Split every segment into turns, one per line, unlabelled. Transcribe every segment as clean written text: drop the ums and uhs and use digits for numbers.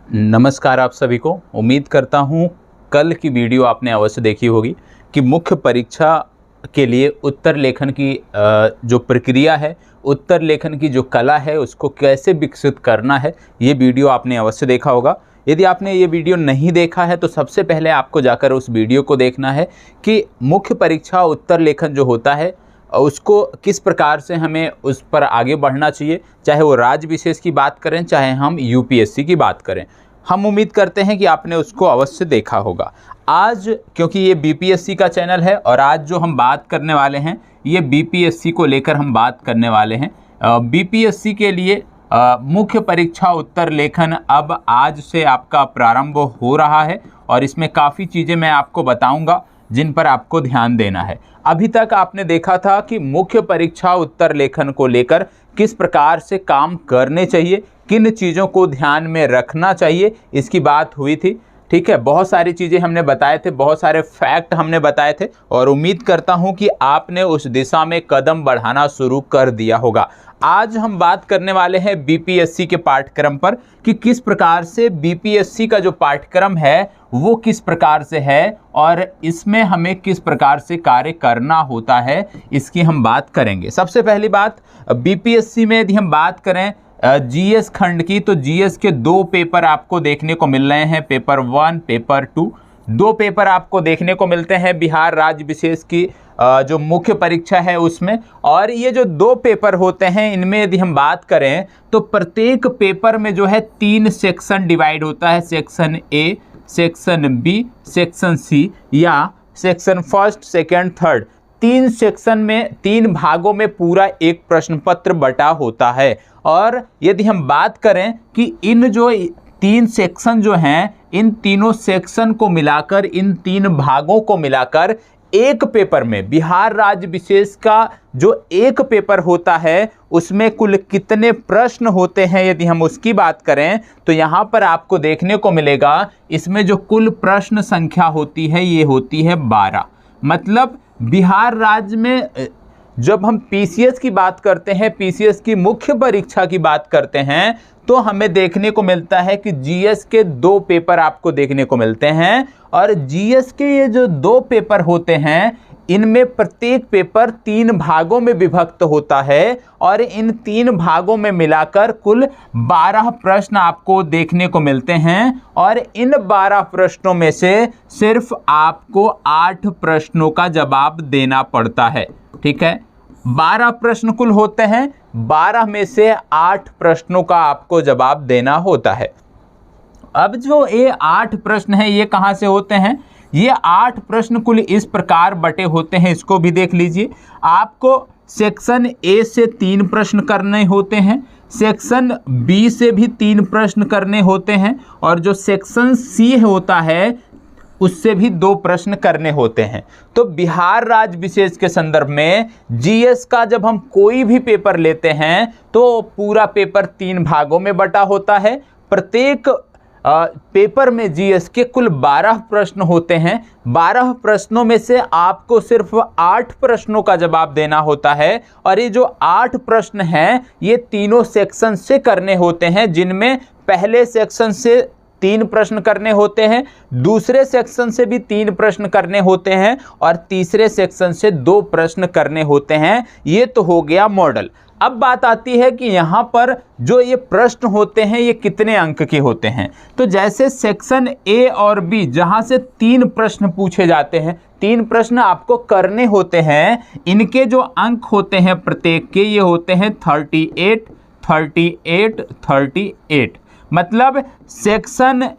नमस्कार आप सभी को। उम्मीद करता हूँ कल की वीडियो आपने अवश्य देखी होगी कि मुख्य परीक्षा के लिए उत्तर लेखन की जो प्रक्रिया है, उत्तर लेखन की जो कला है, उसको कैसे विकसित करना है, ये वीडियो आपने अवश्य देखा होगा। यदि आपने ये वीडियो नहीं देखा है तो सबसे पहले आपको जाकर उस वीडियो को देखना है कि मुख्य परीक्षा उत्तर लेखन जो होता है उसको किस प्रकार से हमें उस पर आगे बढ़ना चाहिए, चाहे वो राज्य विशेष की बात करें, चाहे हम यूपीएससी की बात करें। हम उम्मीद करते हैं कि आपने उसको अवश्य देखा होगा। आज क्योंकि ये बीपीएससी का चैनल है और आज जो हम बात करने वाले हैं ये बीपीएससी को लेकर हम बात करने वाले हैं। बीपीएससी के लिए मुख्य परीक्षा उत्तर लेखन अब आज से आपका प्रारंभ हो रहा है और इसमें काफ़ी चीज़ें मैं आपको बताऊंगा जिन पर आपको ध्यान देना है। अभी तक आपने देखा था कि मुख्य परीक्षा उत्तर लेखन को लेकर किस प्रकार से काम करने चाहिए, किन चीज़ों को ध्यान में रखना चाहिए, इसकी बात हुई थी। ठीक है, बहुत सारी चीज़ें हमने बताए थे, बहुत सारे फैक्ट हमने बताए थे और उम्मीद करता हूं कि आपने उस दिशा में कदम बढ़ाना शुरू कर दिया होगा। आज हम बात करने वाले हैं बीपीएससी के पाठ्यक्रम पर कि किस प्रकार से बीपीएससी का जो पाठ्यक्रम है वो किस प्रकार से है और इसमें हमें किस प्रकार से कार्य करना होता है, इसकी हम बात करेंगे। सबसे पहली बात, बीपीएससी में यदि हम बात करें जीएस खंड की, तो जीएस के दो पेपर आपको देखने को मिल रहे हैं, पेपर 1, पेपर 2। दो पेपर आपको देखने को मिलते हैं बिहार राज्य विशेष की जो मुख्य परीक्षा है उसमें। और ये जो दो पेपर होते हैं इनमें यदि हम बात करें तो प्रत्येक पेपर में जो है 3 सेक्शन डिवाइड होता है, section A, section B, section C या section first, second, third. 3 section में 3 भागों में पूरा एक प्रश्न पत्र बटा होता है। और यदि हम बात करें कि इन जो 3 सेक्शन जो हैं, इन तीनों सेक्शन को मिलाकर, इन 3 भागों को मिलाकर एक पेपर में बिहार राज्य विशेष का जो एक पेपर होता है उसमें कुल कितने प्रश्न होते हैं, यदि हम उसकी बात करें तो यहाँ पर आपको देखने को मिलेगा इसमें जो कुल प्रश्न संख्या होती है ये होती है 12। मतलब बिहार राज्य में जब हम पीसीएस की बात करते हैं, पीसीएस की मुख्य परीक्षा की बात करते हैं, तो हमें देखने को मिलता है कि जीएस के 2 पेपर आपको देखने को मिलते हैं। और जीएस के ये जो 2 पेपर होते हैं इनमें प्रत्येक पेपर 3 भागों में विभक्त होता है और इन 3 भागों में मिलाकर कुल 12 प्रश्न आपको देखने को मिलते हैं। और इन 12 प्रश्नों में से सिर्फ आपको 8 प्रश्नों का जवाब देना पड़ता है। ठीक है, 12 प्रश्न कुल होते हैं, 12 में से 8 प्रश्नों का आपको जवाब देना होता है। अब जो ये 8 प्रश्न हैं ये कहाँ से होते हैं? ये 8 प्रश्न कुल इस प्रकार बटे होते हैं, इसको भी देख लीजिए। आपको सेक्शन ए से 3 प्रश्न करने होते हैं, सेक्शन बी से भी 3 प्रश्न करने होते हैं और जो सेक्शन सी होता है उससे भी 2 प्रश्न करने होते हैं। तो बिहार राज्य विशेष के संदर्भ में जीएस का जब हम कोई भी पेपर लेते हैं तो पूरा पेपर 3 भागों में बटा होता है। प्रत्येक पेपर में जीएस के कुल 12 प्रश्न होते हैं। 12 प्रश्नों में से आपको सिर्फ 8 प्रश्नों का जवाब देना होता है और ये जो 8 प्रश्न हैं ये तीनों सेक्शन से करने होते हैं, जिनमें पहले सेक्शन से 3 प्रश्न करने होते हैं, दूसरे सेक्शन से भी 3 प्रश्न करने होते हैं और तीसरे सेक्शन से 2 प्रश्न करने होते हैं। ये तो हो गया मॉडल। अब बात आती है कि यहाँ पर जो ये प्रश्न होते हैं ये कितने अंक के होते हैं। तो जैसे सेक्शन ए और बी जहाँ से 3 प्रश्न पूछे जाते हैं, 3 प्रश्न आपको करने होते हैं, इनके जो अंक होते हैं प्रत्येक के ये होते हैं 38, 38, 38। मतलब सेक्शन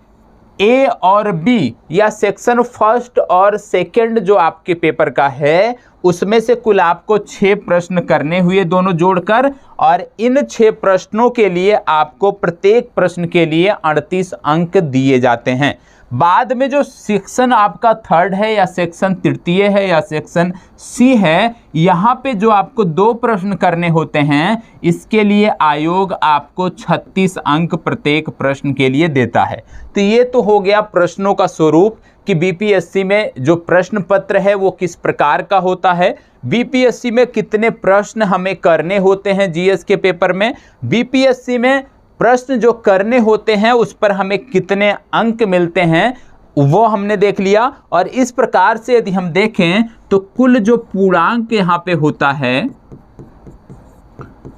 ए और बी या सेक्शन फर्स्ट और सेकंड जो आपके पेपर का है उसमें से कुल आपको 6 प्रश्न करने हुए दोनों जोड़कर, और इन 6 प्रश्नों के लिए आपको प्रत्येक प्रश्न के लिए 38 अंक दिए जाते हैं। बाद में जो सेक्शन आपका थर्ड है या सेक्शन तृतीय है या सेक्शन सी है, यहाँ पे जो आपको 2 प्रश्न करने होते हैं इसके लिए आयोग आपको 36 अंक प्रत्येक प्रश्न के लिए देता है। तो ये तो हो गया प्रश्नों का स्वरूप कि बीपीएससी में जो प्रश्न पत्र है वो किस प्रकार का होता है, बीपीएससी में कितने प्रश्न हमें करने होते हैं जीएस के पेपर में, बीपीएससी में प्रश्न जो करने होते हैं उस पर हमें कितने अंक मिलते हैं वो हमने देख लिया। और इस प्रकार से यदि हम देखें तो कुल जो पूर्णांक यहाँ पे होता है,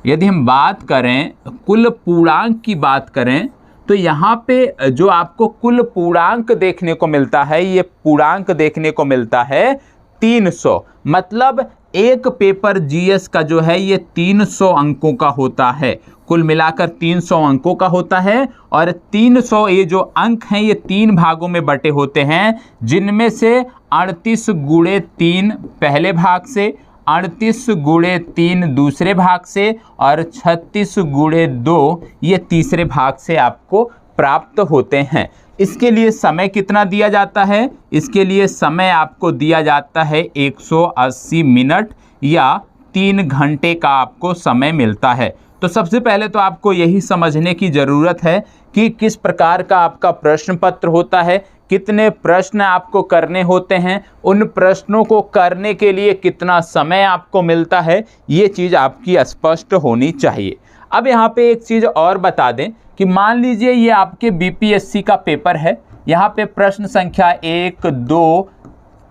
यदि हम बात करें कुल पूर्णांक की बात करें तो यहाँ पे जो आपको कुल पूर्णांक देखने को मिलता है, ये पूर्णांक देखने को मिलता है 300। मतलब एक पेपर जीएस का जो है ये 300 अंकों का होता है, कुल मिलाकर 300 अंकों का होता है। और 300 ये जो अंक हैं ये 3 भागों में बटे होते हैं, जिनमें से 38 गुणे 3 पहले भाग से, 38 गुणे 3 दूसरे भाग से और 36 गुणे 2 ये तीसरे भाग से आपको प्राप्त होते हैं। इसके लिए समय कितना दिया जाता है? इसके लिए समय आपको दिया जाता है 180 मिनट या 3 घंटे का आपको समय मिलता है। तो सबसे पहले तो आपको यही समझने की ज़रूरत है कि किस प्रकार का आपका प्रश्न पत्र होता है, कितने प्रश्न आपको करने होते हैं, उन प्रश्नों को करने के लिए कितना समय आपको मिलता है, ये चीज़ आपकी स्पष्ट होनी चाहिए। अब यहाँ पे एक चीज़ और बता दें कि मान लीजिए ये आपके बीपीएससी का पेपर है, यहाँ पे प्रश्न संख्या 1, 2,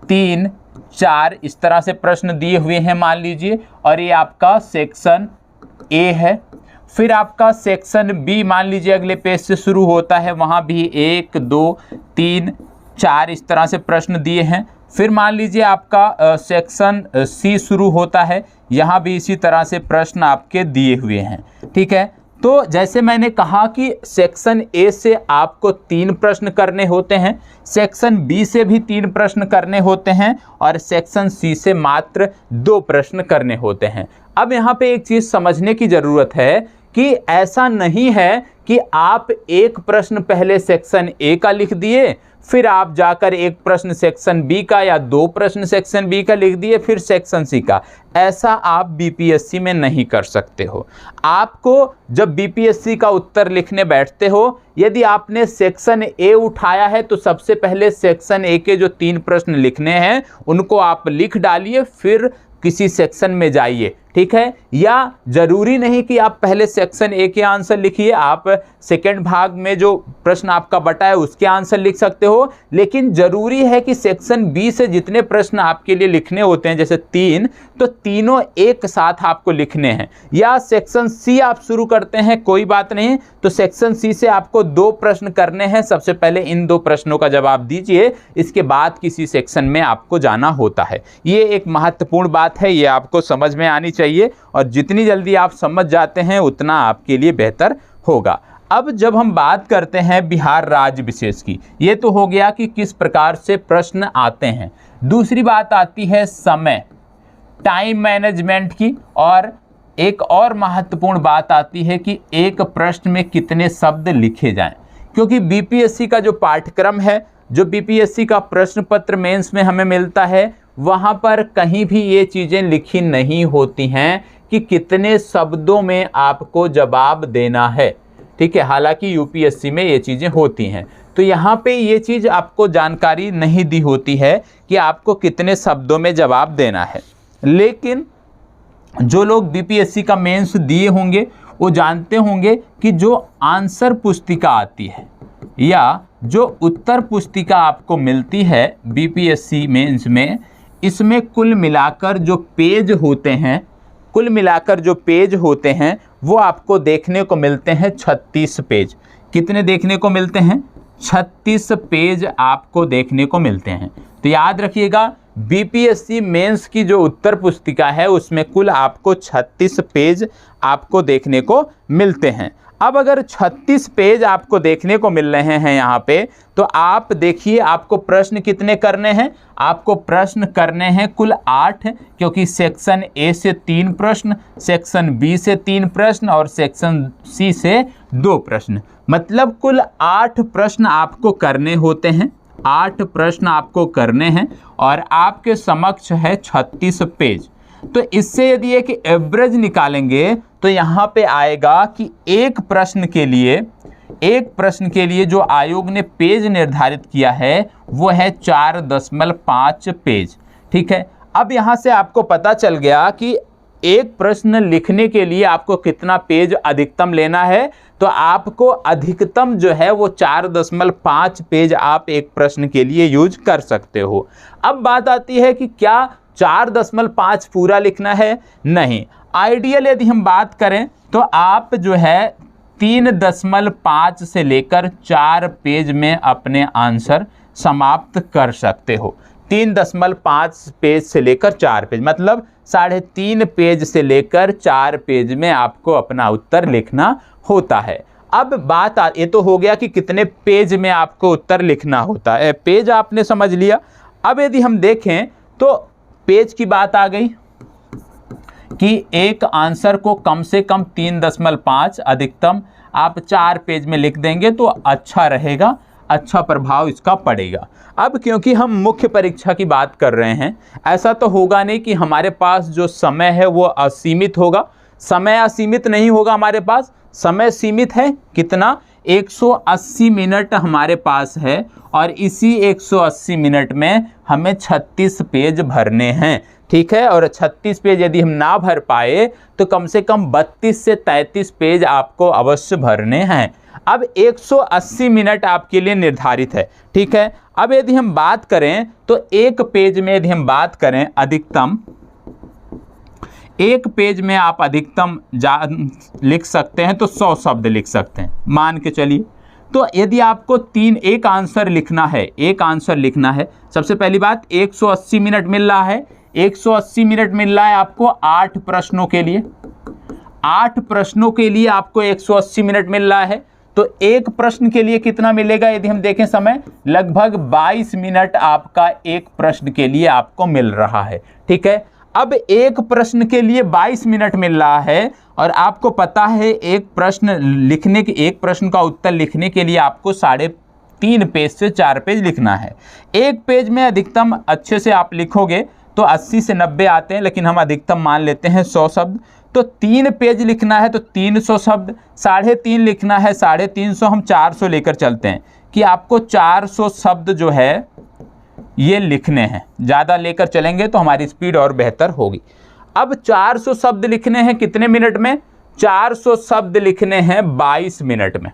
3, 4 इस तरह से प्रश्न दिए हुए हैं मान लीजिए, और ये आपका सेक्शन ए है। फिर आपका सेक्शन बी मान लीजिए अगले पेज से शुरू होता है, वहाँ भी 1, 2, 3, 4 इस तरह से प्रश्न दिए हैं। फिर मान लीजिए आपका सेक्शन सी शुरू होता है, यहाँ भी इसी तरह से प्रश्न आपके दिए हुए हैं। ठीक है, तो जैसे मैंने कहा कि सेक्शन ए से आपको 3 प्रश्न करने होते हैं, सेक्शन बी से भी 3 प्रश्न करने होते हैं और सेक्शन सी से मात्र 2 प्रश्न करने होते हैं। अब यहाँ पे एक चीज़ समझने की ज़रूरत है कि ऐसा नहीं है कि आप एक प्रश्न पहले सेक्शन ए का लिख दिए, फिर आप जाकर एक प्रश्न सेक्शन बी का या 2 प्रश्न सेक्शन बी का लिख दिए, फिर सेक्शन सी का। ऐसा आप बीपीएससी में नहीं कर सकते हो। आपको जब बीपीएससी का उत्तर लिखने बैठते हो, यदि आपने सेक्शन ए उठाया है तो सबसे पहले सेक्शन ए के जो 3 प्रश्न लिखने हैं उनको आप लिख डालिए, फिर किसी सेक्शन में जाइए। ठीक है, या जरूरी नहीं कि आप पहले सेक्शन ए के आंसर लिखिए, आप सेकंड भाग में जो प्रश्न आपका बटा है उसके आंसर लिख सकते हो, लेकिन जरूरी है कि सेक्शन बी से जितने प्रश्न आपके लिए लिखने होते हैं, जैसे 3, तो तीनों एक साथ आपको लिखने हैं। या सेक्शन सी आप शुरू करते हैं, कोई बात नहीं, तो सेक्शन सी से आपको 2 प्रश्न करने हैं। सबसे पहले इन 2 प्रश्नों का जवाब दीजिए, इसके बाद किसी सेक्शन में आपको जाना होता है। ये एक महत्वपूर्ण बात है, ये आपको समझ में आनी चाहिए, और जितनी जल्दी आप समझ जाते हैं उतना आपके लिए बेहतर होगा। अब जब हम बात करते हैं बिहार राज्य विशेष की, ये तो हो गया कि किस प्रकार से प्रश्न आते हैं। दूसरी बात आती है समय, टाइम मैनेजमेंट की, और एक और महत्वपूर्ण बात आती है कि एक प्रश्न में कितने शब्द लिखे जाएं। क्योंकि बीपीएससी का जो पाठ्यक्रम है, जो बीपीएससी का प्रश्न पत्र मेंस में हमें मिलता है, वहाँ पर कहीं भी ये चीज़ें लिखी नहीं होती हैं कि कितने शब्दों में आपको जवाब देना है। ठीक है, हालांकि यूपीएससी में ये चीज़ें होती हैं, तो यहाँ पे ये चीज़ आपको जानकारी नहीं दी होती है कि आपको कितने शब्दों में जवाब देना है। लेकिन जो लोग बीपीएससी का मेंस दिए होंगे वो जानते होंगे कि जो आंसर पुस्तिका आती है या जो उत्तर पुस्तिका आपको मिलती है बीपीएससी मेंस में, इसमें कुल मिलाकर जो पेज होते हैं, कुल मिलाकर जो पेज होते हैं वो आपको देखने को मिलते हैं 36 पेज। कितने देखने को मिलते हैं? 36 पेज आपको देखने को मिलते हैं। तो याद रखिएगा, बीपीएससी मेंस की जो उत्तर पुस्तिका है उसमें कुल आपको 36 पेज आपको देखने को मिलते हैं। अब अगर 36 पेज आपको देखने को मिल रहे हैं यहाँ पे, तो आप देखिए आपको प्रश्न कितने करने हैं। आपको प्रश्न करने हैं कुल 8, क्योंकि सेक्शन ए से 3 प्रश्न, सेक्शन बी से 3 प्रश्न और सेक्शन सी से 2 प्रश्न, मतलब कुल 8 प्रश्न आपको करने होते हैं। 8 प्रश्न आपको करने हैं और आपके समक्ष है 36 पेज। तो इससे यदि एक एवरेज निकालेंगे तो यहाँ पे आएगा कि एक प्रश्न के लिए जो आयोग ने पेज निर्धारित किया है वो है 4.5 पेज। ठीक है, अब यहाँ से आपको पता चल गया कि एक प्रश्न लिखने के लिए आपको कितना पेज अधिकतम लेना है, तो आपको अधिकतम जो है वो 4.5 पेज आप एक प्रश्न के लिए यूज कर सकते हो। अब बात आती है कि क्या 4.5 पूरा लिखना है? नहीं, आइडियल यदि हम बात करें तो आप जो है 3.5 से लेकर 4 पेज में अपने आंसर समाप्त कर सकते हो। 3.5 पेज से लेकर 4 पेज, मतलब 3.5 पेज से लेकर 4 पेज में आपको अपना उत्तर लिखना होता है। अब बात ये तो हो गया कि कितने पेज में आपको उत्तर लिखना होता है, पेज आपने समझ लिया। अब यदि हम देखें तो पेज की बात आ गई कि एक आंसर को कम से कम 3.5 अधिकतम आप 4 पेज में लिख देंगे तो अच्छा रहेगा, अच्छा प्रभाव इसका पड़ेगा। अब क्योंकि हम मुख्य परीक्षा की बात कर रहे हैं, ऐसा तो होगा नहीं कि हमारे पास जो समय है वो असीमित होगा। समय असीमित नहीं होगा, हमारे पास समय सीमित है। कितना? 180 मिनट हमारे पास है और इसी 180 मिनट में हमें 36 पेज भरने हैं, ठीक है। और 36 पेज यदि हम ना भर पाए तो कम से कम 32 से 33 पेज आपको अवश्य भरने हैं। अब 180 मिनट आपके लिए निर्धारित है, ठीक है। अब यदि हम बात करें तो एक पेज में यदि हम बात करें अधिकतम, एक पेज में आप अधिकतम लिख सकते हैं तो 100 शब्द लिख सकते हैं, मान के चलिए। तो यदि आपको एक आंसर लिखना है, एक आंसर लिखना है, सबसे पहली बात 180 मिनट मिल रहा है। 180 मिनट मिल रहा है आपको 8 प्रश्नों के लिए। 8 प्रश्नों के लिए आपको 180 मिनट मिल रहा है। तो एक प्रश्न के लिए कितना मिलेगा यदि हम देखें समय, लगभग 22 मिनट आपका एक प्रश्न के लिए आपको मिल रहा है, ठीक है। अब एक प्रश्न के लिए 22 मिनट मिल रहा है और आपको पता है एक प्रश्न का उत्तर लिखने के लिए आपको 3.5 पेज से 4 पेज लिखना है। एक पेज में अधिकतम अच्छे से आप लिखोगे तो 80 से 90 आते हैं, लेकिन हम अधिकतम मान लेते हैं 100 शब्द। तो 3 पेज लिखना है तो 300 शब्द, 3.5 लिखना है 350, हम 400 लेकर चलते हैं कि आपको 400 शब्द जो है ये लिखने हैं। ज़्यादा लेकर चलेंगे तो हमारी स्पीड और बेहतर होगी। अब 400 शब्द लिखने हैं कितने मिनट में? 400 शब्द लिखने हैं 22 मिनट में।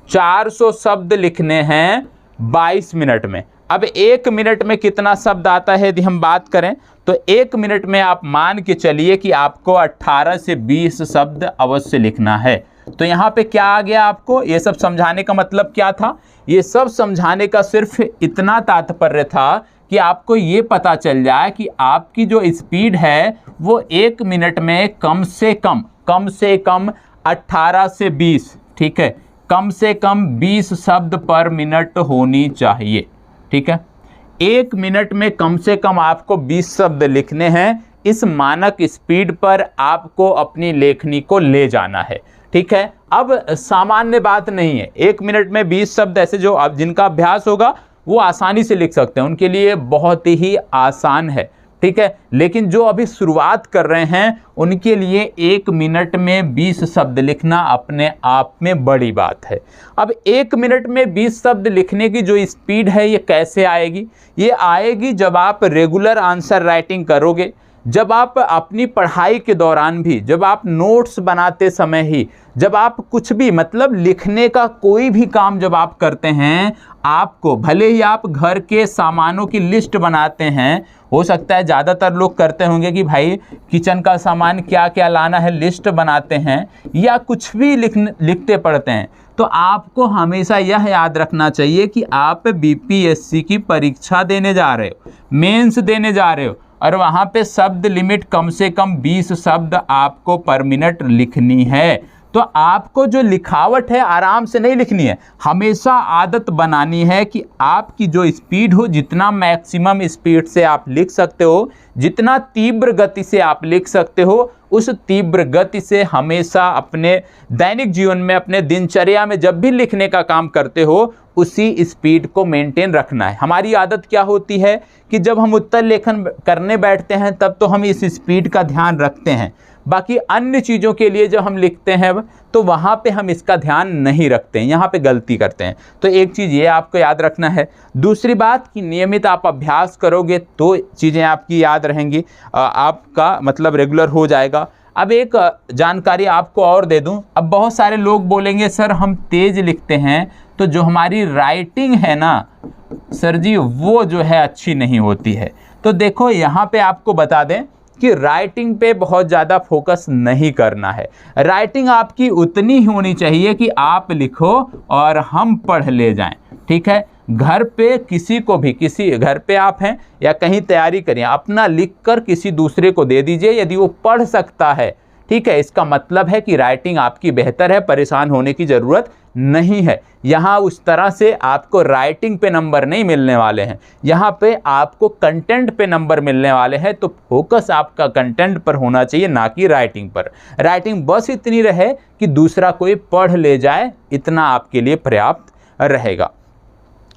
400 शब्द लिखने हैं 22 मिनट में। अब 1 मिनट में कितना शब्द आता है यदि हम बात करें तो 1 मिनट में आप मान के चलिए कि आपको 18 से 20 शब्द अवश्य लिखना है। तो यहाँ पे क्या आ गया? आपको ये सब समझाने का मतलब क्या था? ये सब समझाने का सिर्फ इतना तात्पर्य था कि आपको ये पता चल जाए कि आपकी जो स्पीड है वो 1 मिनट में कम से कम 18 से 20, ठीक है, कम से कम 20 शब्द पर मिनट होनी चाहिए, ठीक है। 1 मिनट में कम से कम आपको 20 शब्द लिखने हैं। इस मानक स्पीड पर आपको अपनी लेखनी को ले जाना है, ठीक है। अब सामान्य बात नहीं है, 1 मिनट में 20 शब्द ऐसे जो अब जिनका अभ्यास होगा वो आसानी से लिख सकते हैं, उनके लिए बहुत ही आसान है, ठीक है। लेकिन जो अभी शुरुआत कर रहे हैं उनके लिए 1 मिनट में 20 शब्द लिखना अपने आप में बड़ी बात है। अब 1 मिनट में 20 शब्द लिखने की जो स्पीड है ये कैसे आएगी? ये आएगी जब आप रेगुलर आंसर राइटिंग करोगे, जब आप अपनी पढ़ाई के दौरान भी, जब आप नोट्स बनाते समय ही, जब आप कुछ भी मतलब लिखने का कोई भी काम जब आप करते हैं, आपको भले ही आप घर के सामानों की लिस्ट बनाते हैं, हो सकता है ज़्यादातर लोग करते होंगे कि भाई किचन का सामान क्या क्या लाना है लिस्ट बनाते हैं, या कुछ भी लिखते पढ़ते हैं, तो आपको हमेशा यह याद रखना चाहिए कि आप बीपीएससी की परीक्षा देने जा रहे हो, मेंस देने जा रहे हो, और वहाँ पे शब्द लिमिट कम से कम 20 शब्द आपको पर मिनट लिखनी है। तो आपको जो लिखावट है आराम से नहीं लिखनी है, हमेशा आदत बनानी है कि आपकी जो स्पीड हो, जितना मैक्सिमम स्पीड से आप लिख सकते हो, जितना तीव्र गति से आप लिख सकते हो, उस तीव्र गति से हमेशा अपने दैनिक जीवन में, अपने दिनचर्या में जब भी लिखने का काम करते हो उसी स्पीड को मेंटेन रखना है। हमारी आदत क्या होती है कि जब हम उत्तर लेखन करने बैठते हैं तब तो हम इस स्पीड का ध्यान रखते हैं, बाकी अन्य चीज़ों के लिए जब हम लिखते हैं तो वहाँ पे हम इसका ध्यान नहीं रखते हैं, यहाँ पे गलती करते हैं। तो एक चीज़ ये आपको याद रखना है। दूसरी बात कि नियमित आप अभ्यास करोगे तो चीज़ें आपकी याद रहेंगी, आपका मतलब रेगुलर हो जाएगा। अब एक जानकारी आपको और दे दूं, अब बहुत सारे लोग बोलेंगे सर हम तेज़ लिखते हैं तो जो हमारी राइटिंग है ना सर जी वो जो है अच्छी नहीं होती है। तो देखो यहाँ पे आपको बता दें कि राइटिंग पे बहुत ज़्यादा फोकस नहीं करना है। राइटिंग आपकी उतनी ही होनी चाहिए कि आप लिखो और हम पढ़ ले जाएं, ठीक है। घर पे किसी को भी, किसी घर पे आप हैं या कहीं तैयारी करें, अपना लिखकर किसी दूसरे को दे दीजिए यदि वो पढ़ सकता है, ठीक है। इसका मतलब है कि राइटिंग आपकी बेहतर है, परेशान होने की ज़रूरत नहीं है। यहाँ उस तरह से आपको राइटिंग पे नंबर नहीं मिलने वाले हैं, यहाँ पे आपको कंटेंट पे नंबर मिलने वाले हैं। तो फोकस आपका कंटेंट पर होना चाहिए, ना कि राइटिंग पर। राइटिंग बस इतनी रहे कि दूसरा कोई पढ़ ले जाए, इतना आपके लिए पर्याप्त रहेगा।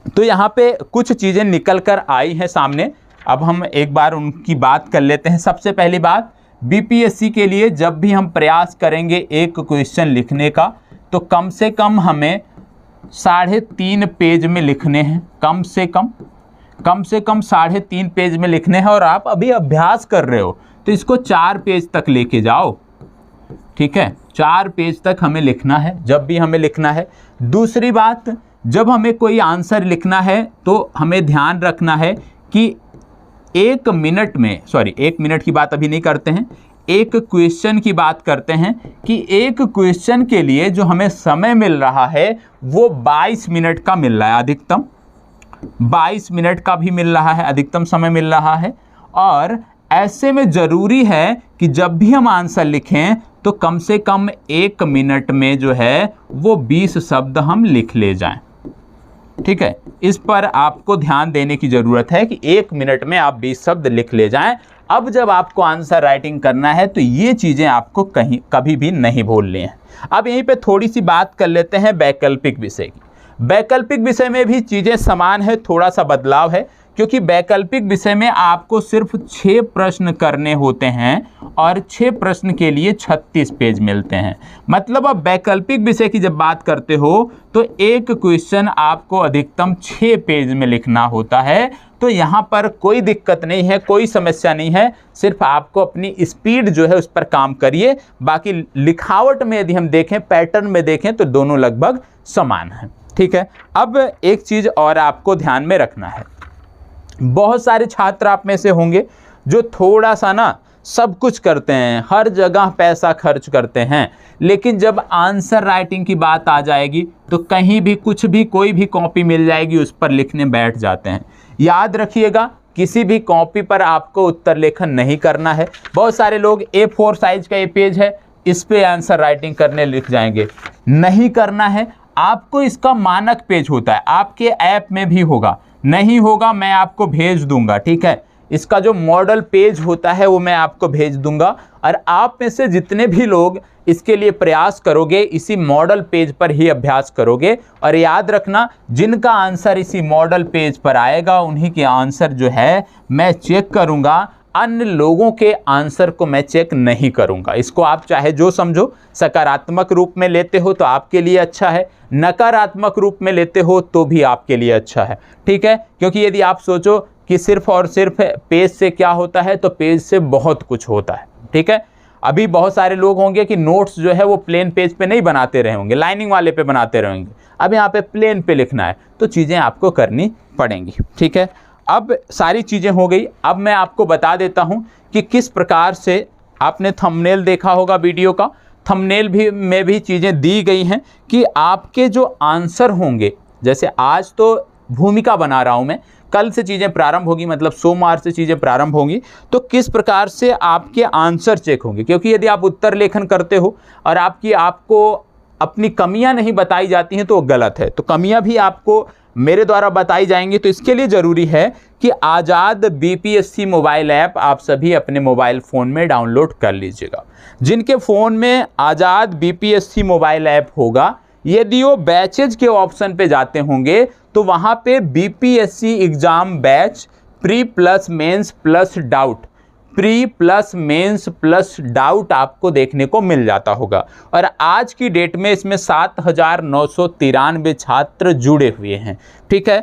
तो यहाँ पे कुछ चीज़ें निकल कर आई हैं सामने, अब हम एक बार उनकी बात कर लेते हैं। सबसे पहली बात, बीपीएससी के लिए जब भी हम प्रयास करेंगे एक क्वेश्चन लिखने का तो कम से कम हमें 3.5 पेज में लिखने हैं, कम से कम 3.5 पेज में लिखने हैं। और आप अभी अभ्यास कर रहे हो तो इसको 4 पेज तक लेके जाओ, ठीक है। 4 पेज तक हमें लिखना है जब भी हमें लिखना है। दूसरी बात, जब हमें कोई आंसर लिखना है तो हमें ध्यान रखना है कि 1 मिनट में, सॉरी 1 मिनट की बात अभी नहीं करते हैं, एक क्वेश्चन की बात करते हैं कि एक क्वेश्चन के लिए जो हमें समय मिल रहा है वो 22 मिनट का मिल रहा है, अधिकतम 22 मिनट का भी मिल रहा है, अधिकतम समय मिल रहा है। और ऐसे में ज़रूरी है कि जब भी हम आंसर लिखें तो कम से कम 1 मिनट में जो है वो 20 शब्द हम लिख ले जाएं, ठीक है। इस पर आपको ध्यान देने की ज़रूरत है कि 1 मिनट में आप 20 शब्द लिख ले जाएं। अब जब आपको आंसर राइटिंग करना है तो ये चीज़ें आपको कभी भी नहीं भूलनी है। अब यहीं पे थोड़ी सी बात कर लेते हैं वैकल्पिक विषय की। वैकल्पिक विषय में भी चीज़ें समान है, थोड़ा सा बदलाव है, क्योंकि वैकल्पिक विषय में आपको सिर्फ 6 प्रश्न करने होते हैं और 6 प्रश्न के लिए 36 पेज मिलते हैं। मतलब अब वैकल्पिक विषय की जब बात करते हो तो एक क्वेश्चन आपको अधिकतम 6 पेज में लिखना होता है। तो यहाँ पर कोई दिक्कत नहीं है, कोई समस्या नहीं है, सिर्फ आपको अपनी स्पीड जो है उस पर काम करिए। बाकी लिखावट में यदि हम देखें, पैटर्न में देखें तो दोनों लगभग समान हैं, ठीक है। अब एक चीज़ और आपको ध्यान में रखना है, बहुत सारे छात्र आप में से होंगे जो थोड़ा सा ना सब कुछ करते हैं, हर जगह पैसा खर्च करते हैं, लेकिन जब आंसर राइटिंग की बात आ जाएगी तो कहीं भी कुछ भी कोई भी कॉपी मिल जाएगी उस पर लिखने बैठ जाते हैं। याद रखिएगा, किसी भी कॉपी पर आपको उत्तर लेखन नहीं करना है। बहुत सारे लोग A4 साइज का ये पेज है, इस पे आंसर राइटिंग करने लिख जाएंगे, नहीं करना है। आपको इसका मानक पेज होता है, आपके ऐप में भी होगा, नहीं होगा मैं आपको भेज दूंगा, ठीक है। इसका जो मॉडल पेज होता है वो मैं आपको भेज दूंगा और आप में से जितने भी लोग इसके लिए प्रयास करोगे इसी मॉडल पेज पर ही अभ्यास करोगे। और याद रखना, जिनका आंसर इसी मॉडल पेज पर आएगा उन्हीं के आंसर जो है मैं चेक करूंगा, अन्य लोगों के आंसर को मैं चेक नहीं करूंगा। इसको आप चाहे जो समझो, सकारात्मक रूप में लेते हो तो आपके लिए अच्छा है, नकारात्मक रूप में लेते हो तो भी आपके लिए अच्छा है, ठीक है। क्योंकि यदि आप सोचो कि सिर्फ और सिर्फ पेज से क्या होता है तो पेज से बहुत कुछ होता है, ठीक है। अभी बहुत सारे लोग होंगे कि नोट्स जो है वो प्लेन पेज पे नहीं बनाते रहे होंगे, लाइनिंग वाले पे बनाते रहेंगे। अब यहाँ पे प्लेन पे लिखना है तो चीज़ें आपको करनी पड़ेंगी, ठीक है। अब सारी चीज़ें हो गई। अब मैं आपको बता देता हूँ कि किस प्रकार से, आपने थंबनेल देखा होगा वीडियो का, थंबनेल में भी चीज़ें दी गई हैं कि आपके जो आंसर होंगे, जैसे आज तो भूमिका बना रहा हूँ मैं, कल से चीज़ें प्रारंभ होगी, मतलब सोमवार से चीज़ें प्रारंभ होंगी, तो किस प्रकार से आपके आंसर चेक होंगे। क्योंकि यदि आप उत्तर लेखन करते हो और आपको अपनी कमियां नहीं बताई जाती हैं तो वो गलत है, तो कमियां भी आपको मेरे द्वारा बताई जाएंगी। तो इसके लिए ज़रूरी है कि आज़ाद बीपीएससी मोबाइल ऐप आप सभी अपने मोबाइल फ़ोन में डाउनलोड कर लीजिएगा। जिनके फ़ोन में आज़ाद बीपीएससी मोबाइल ऐप होगा, यदि वो बैचेज के ऑप्शन पे जाते होंगे तो वहाँ पे BPSC exam batch pre plus mains plus doubt pre plus mains plus doubt आपको देखने को मिल जाता होगा। और आज की डेट में इसमें 7,993 छात्र जुड़े हुए हैं। ठीक है,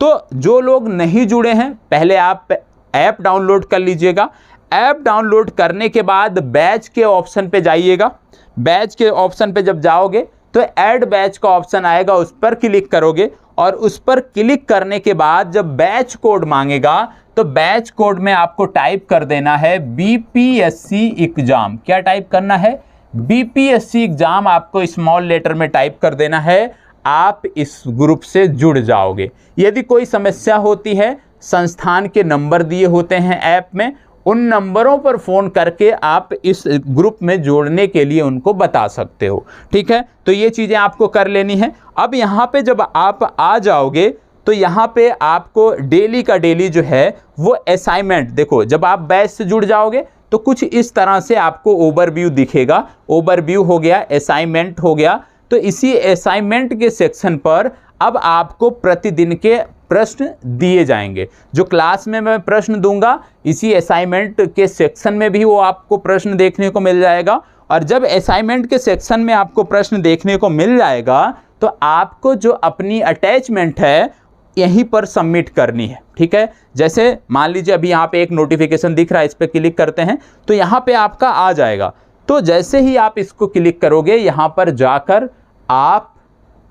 तो जो लोग नहीं जुड़े हैं पहले आप ऐप डाउनलोड कर लीजिएगा। ऐप डाउनलोड करने के बाद बैच के ऑप्शन पे जाइएगा। बैच के ऑप्शन पे जब जाओगे तो ऐड बैच का ऑप्शन आएगा, उस पर क्लिक करोगे और उस पर क्लिक करने के बाद जब बैच कोड मांगेगा तो बैच कोड में आपको टाइप कर देना है बीपीएससी एग्जाम। क्या टाइप करना है? बीपीएससी एग्जाम आपको स्मॉल लेटर में टाइप कर देना है। आप इस ग्रुप से जुड़ जाओगे। यदि कोई समस्या होती है, संस्थान के नंबर दिए होते हैं ऐप में, उन नंबरों पर फ़ोन करके आप इस ग्रुप में जोड़ने के लिए उनको बता सकते हो। ठीक है, तो ये चीज़ें आपको कर लेनी है। अब यहाँ पे जब आप आ जाओगे तो यहाँ पे आपको डेली का डेली जो है वो असाइनमेंट, देखो जब आप बैच से जुड़ जाओगे तो कुछ इस तरह से आपको ओवरव्यू दिखेगा। ओवरव्यू हो गया, असाइनमेंट हो गया। तो इसी असाइनमेंट के सेक्शन पर अब आपको प्रतिदिन के प्रश्न दिए जाएंगे। जो क्लास में मैं प्रश्न दूंगा, इसी असाइनमेंट के सेक्शन में भी वो आपको प्रश्न देखने को मिल जाएगा। और जब असाइनमेंट के सेक्शन में आपको प्रश्न देखने को मिल जाएगा तो आपको जो अपनी अटैचमेंट है यहीं पर सबमिट करनी है। ठीक है, जैसे मान लीजिए अभी यहाँ पे एक नोटिफिकेशन दिख रहा है, इस पर क्लिक करते हैं तो यहाँ पे आपका आ जाएगा। तो जैसे ही आप इसको क्लिक करोगे, यहाँ पर जाकर आप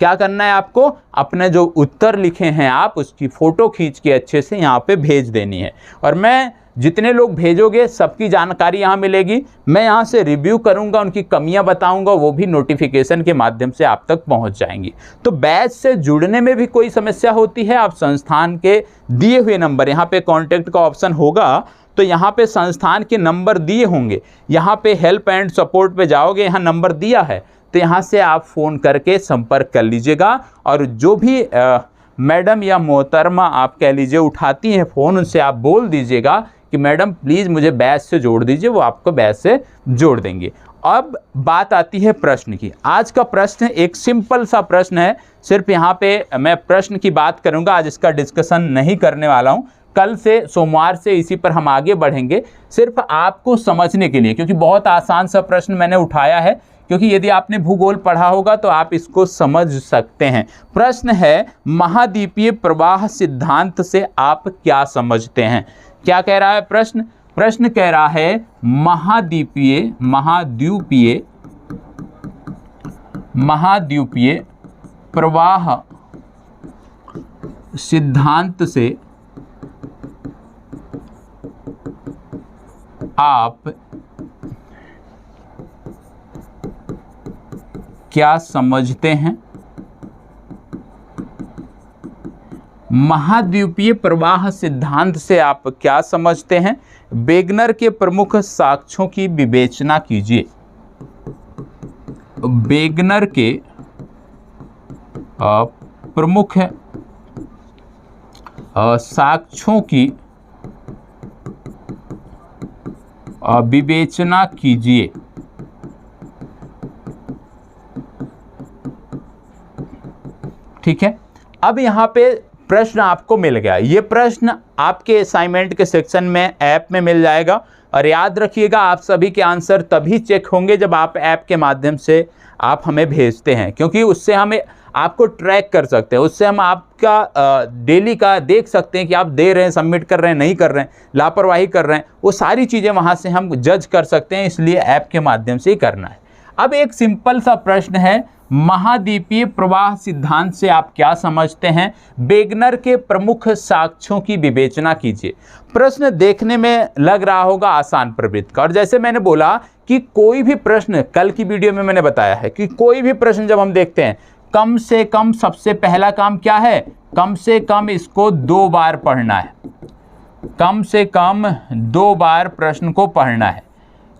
क्या करना है, आपको अपने जो उत्तर लिखे हैं आप उसकी फ़ोटो खींच के अच्छे से यहाँ पे भेज देनी है। और मैं जितने लोग भेजोगे सबकी जानकारी यहाँ मिलेगी। मैं यहाँ से रिव्यू करूँगा, उनकी कमियाँ बताऊँगा, वो भी नोटिफिकेशन के माध्यम से आप तक पहुँच जाएंगी। तो बैच से जुड़ने में भी कोई समस्या होती है, आप संस्थान के दिए हुए नंबर, यहाँ पे कॉन्टैक्ट का ऑप्शन होगा तो यहाँ पे संस्थान के नंबर दिए होंगे। यहाँ पे हेल्प एंड सपोर्ट पे जाओगे, यहाँ नंबर दिया है तो यहाँ से आप फ़ोन करके संपर्क कर लीजिएगा। और जो भी मैडम या मोहतरमा आप कह लीजिए उठाती हैं फ़ोन, उनसे आप बोल दीजिएगा कि मैडम प्लीज़ मुझे बैच से जोड़ दीजिए, वो आपको बैच से जोड़ देंगे। अब बात आती है प्रश्न की। आज का प्रश्न एक सिंपल सा प्रश्न है, सिर्फ यहाँ पे मैं प्रश्न की बात करूँगा, आज इसका डिस्कशन नहीं करने वाला हूँ। कल से सोमवार से इसी पर हम आगे बढ़ेंगे, सिर्फ आपको समझने के लिए, क्योंकि बहुत आसान सा प्रश्न मैंने उठाया है, क्योंकि यदि आपने भूगोल पढ़ा होगा तो आप इसको समझ सकते हैं। प्रश्न है, महाद्वीपीय प्रवाह सिद्धांत से आप क्या समझते हैं? क्या कह रहा है प्रश्न? प्रश्न कह रहा है महाद्वीपीय प्रवाह सिद्धांत से आप क्या समझते हैं? महाद्वीपीय प्रवाह सिद्धांत से आप क्या समझते हैं? वेगनर के प्रमुख साक्ष्यों की विवेचना कीजिए। वेगनर के प्रमुख साक्ष्यों की विवेचना कीजिए। ठीक है, अब यहाँ पे प्रश्न आपको मिल गया। ये प्रश्न आपके असाइनमेंट के सेक्शन में ऐप में मिल जाएगा। और याद रखिएगा, आप सभी के आंसर तभी चेक होंगे जब आप ऐप के माध्यम से आप हमें भेजते हैं, क्योंकि उससे हमें आपको ट्रैक कर सकते हैं। उससे हम आपका डेली का देख सकते हैं कि आप दे रहे हैं, सबमिट कर रहे हैं, नहीं कर रहे हैं, लापरवाही कर रहे हैं, वो सारी चीज़ें वहाँ से हम जज कर सकते हैं। इसलिए ऐप के माध्यम से ही करना है। अब एक सिंपल सा प्रश्न है, महाद्वीपीय प्रवाह सिद्धांत से आप क्या समझते हैं? वेगनर के प्रमुख साक्ष्यों की विवेचना कीजिए। प्रश्न देखने में लग रहा होगा आसान प्रवृत्ति का, और जैसे मैंने बोला कि कोई भी प्रश्न, कल की वीडियो में मैंने बताया है कि कोई भी प्रश्न जब हम देखते हैं, कम से कम सबसे पहला काम क्या है? कम से कम इसको 2 बार पढ़ना है। कम से कम 2 बार प्रश्न को पढ़ना है।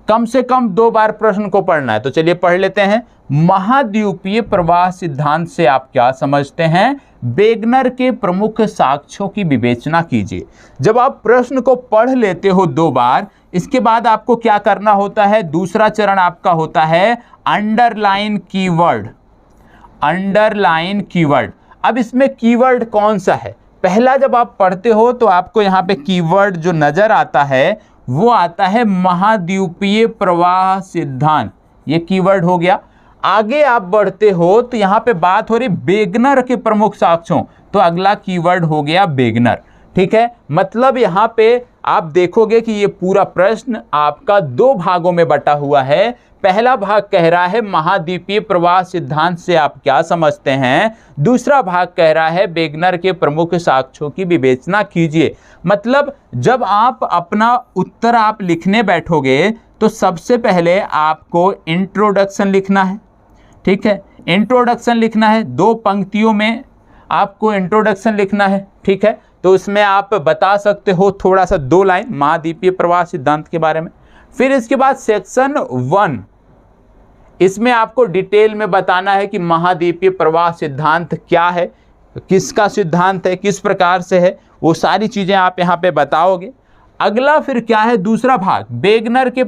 कम से कम 2 बार प्रश्न को पढ़ना है। तो चलिए पढ़ लेते हैं। महाद्वीपीय प्रवाह सिद्धांत से आप क्या समझते हैं? वेगनर के प्रमुख साक्ष्यों की विवेचना कीजिए। जब आप प्रश्न को पढ़ लेते हो 2 बार, इसके बाद आपको क्या करना होता है? दूसरा चरण आपका होता है अंडरलाइन कीवर्ड। Underline keyword. अब इसमें कीवर्ड कौन सा है? पहला जब आप पढ़ते हो तो आपको यहाँ पे कीवर्ड जो नजर आता है वो आता है महाद्वीपीय प्रवाह सिद्धांत। ये कीवर्ड हो गया। आगे आप बढ़ते हो तो यहाँ पे बात हो रही वेगनर के प्रमुख साक्ष्यों, तो अगला कीवर्ड हो गया वेगनर। ठीक है, मतलब यहाँ पे आप देखोगे कि ये पूरा प्रश्न आपका दो भागों में बटा हुआ है। पहला भाग कह रहा है महाद्वीपीय प्रवाह सिद्धांत से आप क्या समझते हैं, दूसरा भाग कह रहा है वेगनर के प्रमुख साक्ष्यों की विवेचना कीजिए। मतलब जब आप अपना उत्तर आप लिखने बैठोगे तो सबसे पहले आपको इंट्रोडक्शन लिखना है। ठीक है, इंट्रोडक्शन लिखना है, 2 पंक्तियों में आपको इंट्रोडक्शन लिखना है। ठीक है, तो उसमें आप बता सकते हो थोड़ा सा 2 लाइन महाद्वीपीय प्रवाह सिद्धांत के बारे में। फिर इसके बाद सेक्शन 1, इसमें आपको डिटेल में बताना है कि महाद्वीपीय प्रवाह सिद्धांत क्या है, किसका सिद्धांत है, किस प्रकार से है, वो सारी चीज़ें आप यहाँ पे बताओगे। अगला फिर क्या है, दूसरा भाग वेगनर के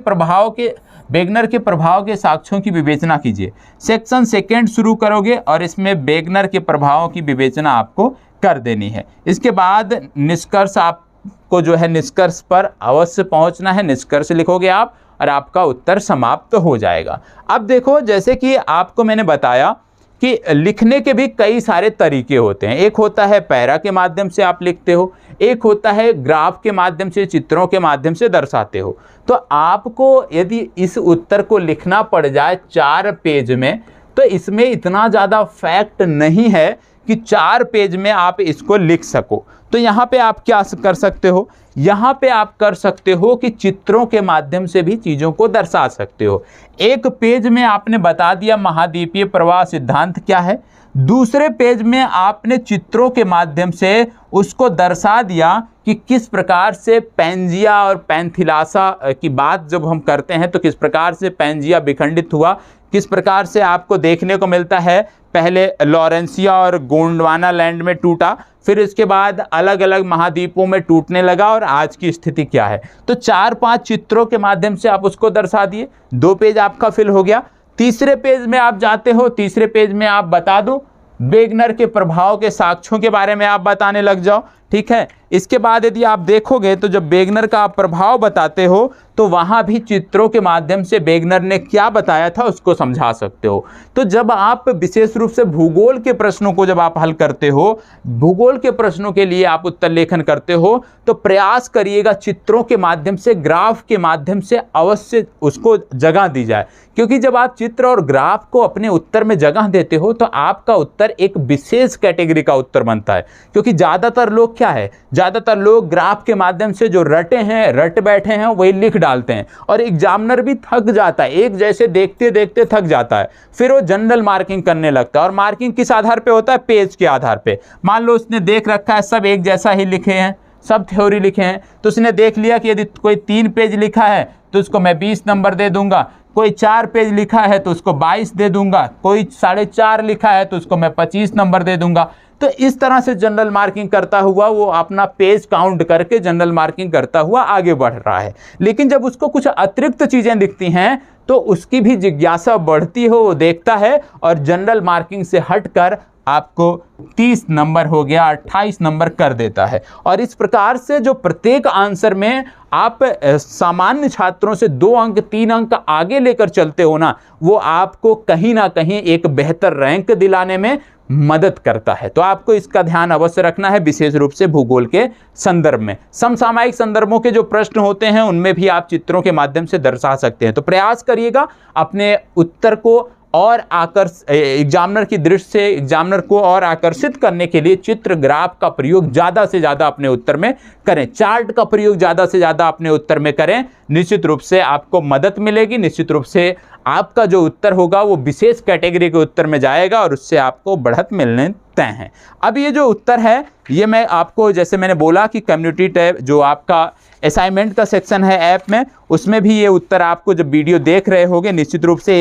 प्रभाव के साक्ष्यों की विवेचना कीजिए। सेक्शन 2 शुरू करोगे और इसमें वेगनर के प्रभावों की विवेचना आपको कर देनी है। इसके बाद निष्कर्ष आपको जो है निष्कर्ष पर अवश्य पहुंचना है। निष्कर्ष लिखोगे आप और आपका उत्तर समाप्त हो जाएगा। अब देखो, जैसे कि आपको मैंने बताया कि लिखने के भी कई सारे तरीके होते हैं। एक होता है पैरा के माध्यम से आप लिखते हो, एक होता है ग्राफ के माध्यम से, चित्रों के माध्यम से दर्शाते हो। तो आपको यदि इस उत्तर को लिखना पड़ जाए 4 पेज में, तो इसमें इतना ज़्यादा फैक्ट नहीं है कि 4 पेज में आप इसको लिख सको। तो यहाँ पे आप क्या कर सकते हो, यहाँ पे आप कर सकते हो कि चित्रों के माध्यम से भी चीज़ों को दर्शा सकते हो। एक पेज में आपने बता दिया महाद्वीपीय प्रवाह सिद्धांत क्या है, दूसरे पेज में आपने चित्रों के माध्यम से उसको दर्शा दिया कि किस प्रकार से पैंजिया और पैंथिलासा की बात जब हम करते हैं तो किस प्रकार से पैंजिया विखंडित हुआ, किस प्रकार से आपको देखने को मिलता है पहले लॉरेंसिया और गोंडवाना लैंड में टूटा, फिर इसके बाद अलग अलग महाद्वीपों में टूटने लगा और आज की स्थिति क्या है। तो 4-5 चित्रों के माध्यम से आप उसको दर्शा दिए, 2 पेज आपका फिल हो गया। तीसरे पेज में आप जाते हो, तीसरे पेज में आप बता दो वेगनर के प्रभाव के साक्ष्यों के बारे में आप बताने लग जाओ। ठीक है, इसके बाद यदि आप देखोगे तो जब वेगनर का आप प्रभाव बताते हो तो वहाँ भी चित्रों के माध्यम से वेगनर ने क्या बताया था उसको समझा सकते हो। तो जब आप विशेष रूप से भूगोल के प्रश्नों को जब आप हल करते हो, भूगोल के प्रश्नों के लिए आप उत्तर लेखन करते हो, तो प्रयास करिएगा चित्रों के माध्यम से, ग्राफ के माध्यम से अवश्य उसको जगह दी जाए। क्योंकि जब आप चित्र और ग्राफ को अपने उत्तर में जगह देते हो तो आपका उत्तर एक विशेष कैटेगरी का उत्तर बनता है। क्योंकि ज़्यादातर लोग क्या है, ज़्यादातर लोग ग्राफ के माध्यम से जो रट बैठे हैं वही लिख डालते हैं और एग्जामिनर भी थक जाता है, एक जैसे देखते देखते थक जाता है, फिर वो जनरल मार्किंग करने लगता है। और मार्किंग किस आधार पे होता है, पेज के आधार पे। मान लो उसने देख रखा है सब एक जैसा ही लिखे हैं, सब थ्योरी लिखे हैं, तो उसने देख लिया कि यदि कोई 3 पेज लिखा है तो उसको मैं 20 नंबर दे दूंगा, कोई 4 पेज लिखा है तो उसको 22 दे दूंगा, कोई 4.5 लिखा है तो उसको मैं 25 नंबर दे दूंगा। तो इस तरह से जनरल मार्किंग करता हुआ वो अपना पेज काउंट करके जनरल मार्किंग करता हुआ आगे बढ़ रहा है। लेकिन जब उसको कुछ अतिरिक्त चीज़ें दिखती हैं तो उसकी भी जिज्ञासा बढ़ती हो, वो देखता है और जनरल मार्किंग से हटकर आपको 30 नंबर हो गया, 28 नंबर कर देता है। और इस प्रकार से जो प्रत्येक आंसर में आप सामान्य छात्रों से 2 अंक 3 अंक आगे लेकर चलते हो ना, वो आपको कहीं ना कहीं एक बेहतर रैंक दिलाने में मदद करता है। तो आपको इसका ध्यान अवश्य रखना है, विशेष रूप से भूगोल के संदर्भ में। समसामयिक संदर्भों के जो प्रश्न होते हैं उनमें भी आप चित्रों के माध्यम से दर्शा सकते हैं। तो प्रयास करिएगा अपने उत्तर को और एग्जामिनर की दृष्टि से एग्जामिनर को और आकर्षित करने के लिए चित्र ग्राफ का प्रयोग ज़्यादा से ज़्यादा अपने उत्तर में करें, चार्ट का प्रयोग ज़्यादा से ज़्यादा अपने उत्तर में करें। निश्चित रूप से आपको मदद मिलेगी, निश्चित रूप से आपका जो उत्तर होगा वो विशेष कैटेगरी के उत्तर में जाएगा और उससे आपको बढ़त मिलने तय है। अब ये जो उत्तर है ये मैं आपको, जैसे मैंने बोला कि कम्युनिटी टैब जो आपका असाइनमेंट का सेक्शन है ऐप में, उसमें भी ये उत्तर आपको जब वीडियो देख रहे होगे निश्चित रूप से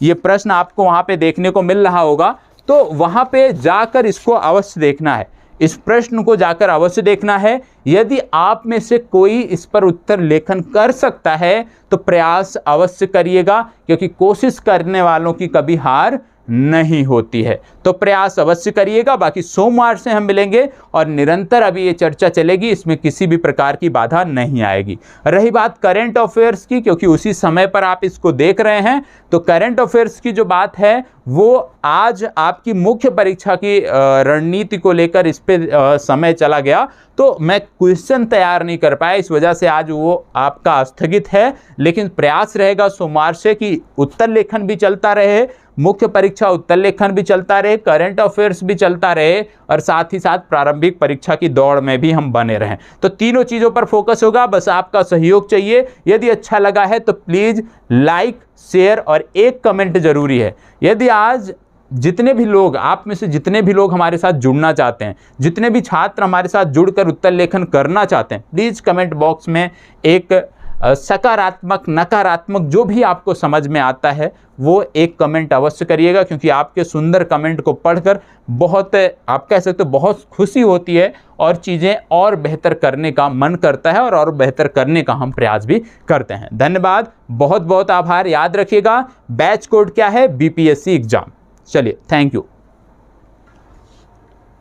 ये प्रश्न आपको वहाँ पे देखने को मिल रहा होगा। तो वहाँ पे जाकर इसको अवश्य देखना है, इस प्रश्न को जाकर अवश्य देखना है। यदि आप में से कोई इस पर उत्तर लेखन कर सकता है तो प्रयास अवश्य करिएगा, क्योंकि कोशिश करने वालों की कभी हार नहीं होती है। तो प्रयास अवश्य करिएगा। बाकी सोमवार से हम मिलेंगे और निरंतर अभी ये चर्चा चलेगी, इसमें किसी भी प्रकार की बाधा नहीं आएगी। रही बात करंट अफेयर्स की, क्योंकि उसी समय पर आप इसको देख रहे हैं, तो करंट अफेयर्स की जो बात है वो आज आपकी मुख्य परीक्षा की रणनीति को लेकर इस पे समय चला गया, तो मैं क्वेश्चन तैयार नहीं कर पाया, इस वजह से आज वो आपका स्थगित है। लेकिन प्रयास रहेगा सोमवार से कि उत्तर लेखन भी चलता रहे, मुख्य परीक्षा उत्तर लेखन भी चलता रहे, करंट अफेयर्स भी चलता रहे और साथ ही साथ प्रारंभिक परीक्षा की दौड़ में भी हम बने रहें। तो तीनों चीज़ों पर फोकस होगा, बस आपका सहयोग चाहिए। यदि अच्छा लगा है तो प्लीज़ लाइक, शेयर और एक कमेंट जरूरी है। यदि आज जितने भी लोग, आप में से जितने भी लोग हमारे साथ जुड़ना चाहते हैं, जितने भी छात्र हमारे साथ जुड़कर उत्तर लेखन करना चाहते हैं, प्लीज़ कमेंट बॉक्स में एक सकारात्मक, नकारात्मक जो भी आपको समझ में आता है वो एक कमेंट अवश्य करिएगा, क्योंकि आपके सुंदर कमेंट को पढ़कर बहुत, आप कह सकते हो, बहुत खुशी होती है और चीज़ें और बेहतर करने का मन करता है और बेहतर करने का हम प्रयास भी करते हैं। धन्यवाद, बहुत बहुत आभार। याद रखिएगा बैच कोड क्या है, BPSC एग्जाम। चलिए, थैंक यू।